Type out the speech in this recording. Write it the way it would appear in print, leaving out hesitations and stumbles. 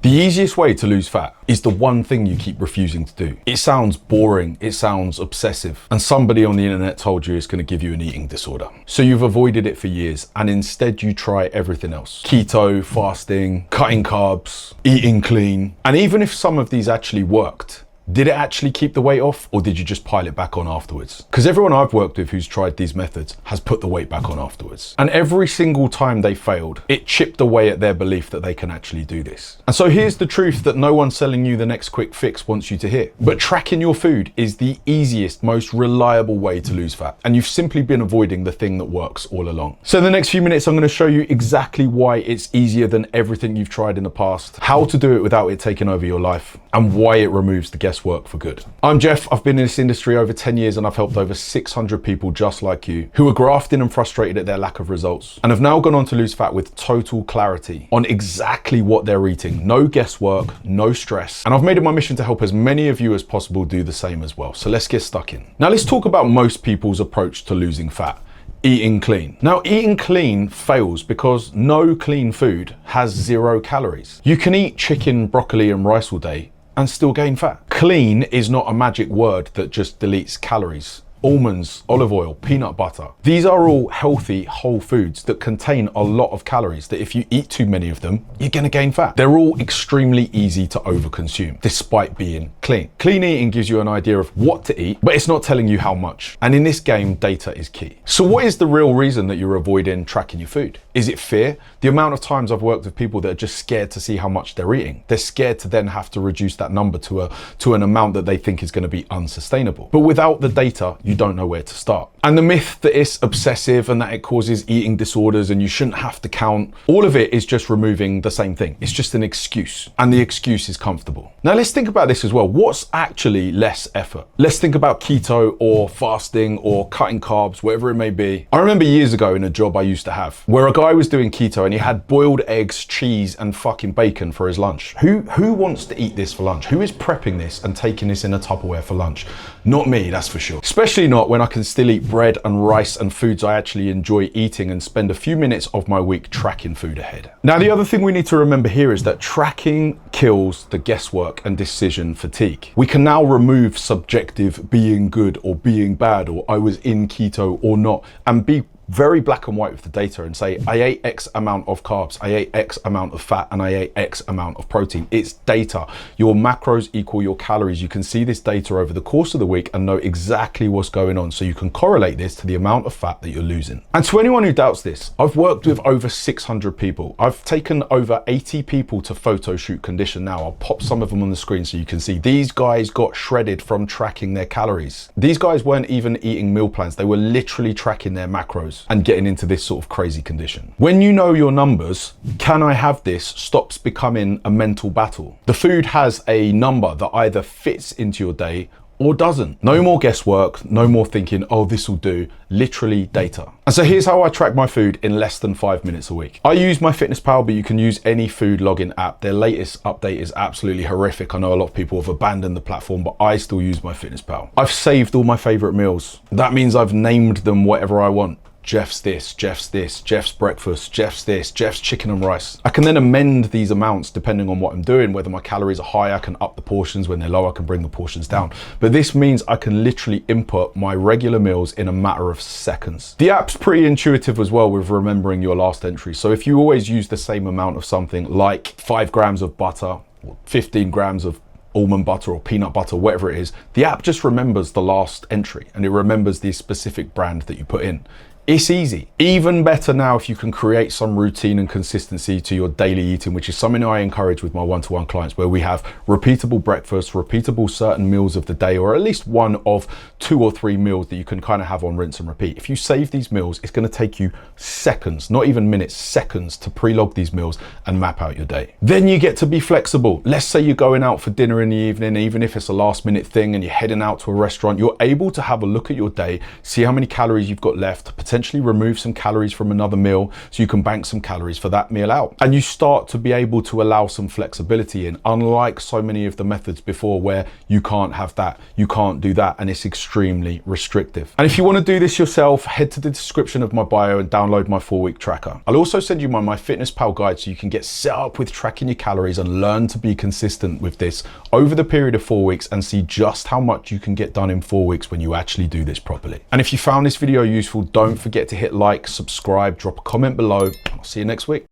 The easiest way to lose fat is the one thing you keep refusing to do. It sounds boring, it sounds obsessive, and somebody on the internet told you it's going to give you an eating disorder. So you've avoided it for years, and instead you try everything else. Keto, fasting, cutting carbs, eating clean. And even if some of these actually worked, did it actually keep the weight off, or did you just pile it back on afterwards? Because everyone I've worked with who's tried these methods has put the weight back on afterwards. And every single time they failed, it chipped away at their belief that they can actually do this. And so here's the truth that no one selling you the next quick fix wants you to hear. But tracking your food is the easiest, most reliable way to lose fat. And you've simply been avoiding the thing that works all along. So in the next few minutes, I'm going to show you exactly why it's easier than everything you've tried in the past, how to do it without it taking over your life, and why it removes the guesswork for good. I'm Jeff. I've been in this industry over 10 years and I've helped over 600 people just like you who are grafting and frustrated at their lack of results and have now gone on to lose fat with total clarity on exactly what they're eating. No guesswork, no stress. And I've made it my mission to help as many of you as possible do the same as well. So let's get stuck in. Now let's talk about most people's approach to losing fat. Eating clean. Now, eating clean fails because no clean food has 0 calories. You can eat chicken, broccoli, and rice all day and still gain fat. Clean is not a magic word that just deletes calories. Almonds, olive oil, peanut butter. These are all healthy, whole foods that contain a lot of calories that if you eat too many of them, you're gonna gain fat. They're all extremely easy to overconsume, despite being clean. Clean eating gives you an idea of what to eat, but it's not telling you how much. And in this game, data is key. So what is the real reason that you're avoiding tracking your food? Is it fear? The amount of times I've worked with people that are just scared to see how much they're eating. They're scared to then have to reduce that number to an amount that they think is gonna be unsustainable. But without the data, you don't know where to start. And the myth that it's obsessive and that it causes eating disorders and you shouldn't have to count, all of it is just removing the same thing. It's just an excuse, and the excuse is comfortable. Now let's think about this as well. What's actually less effort? Let's think about keto or fasting or cutting carbs, whatever it may be. I remember years ago in a job I used to have where a guy was doing keto and he had boiled eggs, cheese, and fucking bacon for his lunch. Who wants to eat this for lunch? Who is prepping this and taking this in a Tupperware for lunch? Not me, that's for sure. Especially not when I can still eat bread and rice and foods I actually enjoy eating and spend a few minutes of my week tracking food ahead. Now, the other thing we need to remember here is that tracking kills the guesswork and decision fatigue. We can now remove subjective being good or being bad or I was in keto or not and be very black and white with the data and say, I ate X amount of carbs, I ate X amount of fat, and I ate X amount of protein. It's data. Your macros equal your calories. You can see this data over the course of the week and know exactly what's going on. So you can correlate this to the amount of fat that you're losing. And to anyone who doubts this, I've worked with over 600 people. I've taken over 80 people to photo shoot condition now. I'll pop some of them on the screen so you can see. These guys got shredded from tracking their calories. These guys weren't even eating meal plans. They were literally tracking their macros and getting into this sort of crazy condition. When you know your numbers, can I have this stops becoming a mental battle. The food has a number that either fits into your day or doesn't. No more guesswork, no more thinking, oh, this will do, literally data. And so here's how I track my food in less than 5 minutes a week. I use MyFitnessPal, but you can use any food login app. Their latest update is absolutely horrific. I know a lot of people have abandoned the platform, but I still use MyFitnessPal. I've saved all my favorite meals. That means I've named them whatever I want. Jeff's this, Jeff's breakfast, Jeff's this, Jeff's chicken and rice. I can then amend these amounts depending on what I'm doing. Whether my calories are high, I can up the portions. When they're low, I can bring the portions down. But this means I can literally input my regular meals in a matter of seconds. The app's pretty intuitive as well with remembering your last entry. So if you always use the same amount of something like 5 grams of butter, or 15 grams of almond butter or peanut butter, whatever it is, the app just remembers the last entry and it remembers the specific brand that you put in. It's easy. Even better now if you can create some routine and consistency to your daily eating, which is something I encourage with my one-to-one clients, where we have repeatable breakfasts, repeatable certain meals of the day, or at least one of 2 or 3 meals that you can kind of have on rinse and repeat. If you save these meals, it's going to take you seconds, not even minutes, seconds to pre-log these meals and map out your day. Then you get to be flexible. Let's say you're going out for dinner in the evening, even if it's a last minute thing and you're heading out to a restaurant, you're able to have a look at your day, see how many calories you've got left, potentially potentially remove some calories from another meal so you can bank some calories for that meal out. And you start to be able to allow some flexibility in, unlike so many of the methods before where you can't have that, you can't do that, and it's extremely restrictive. And if you want to do this yourself, head to the description of my bio and download my 4-week tracker. I'll also send you my MyFitnessPal guide so you can get set up with tracking your calories and learn to be consistent with this over the period of 4 weeks and see just how much you can get done in 4 weeks when you actually do this properly. And if you found this video useful, don't forget to hit like, subscribe, drop a comment below. I'll see you next week.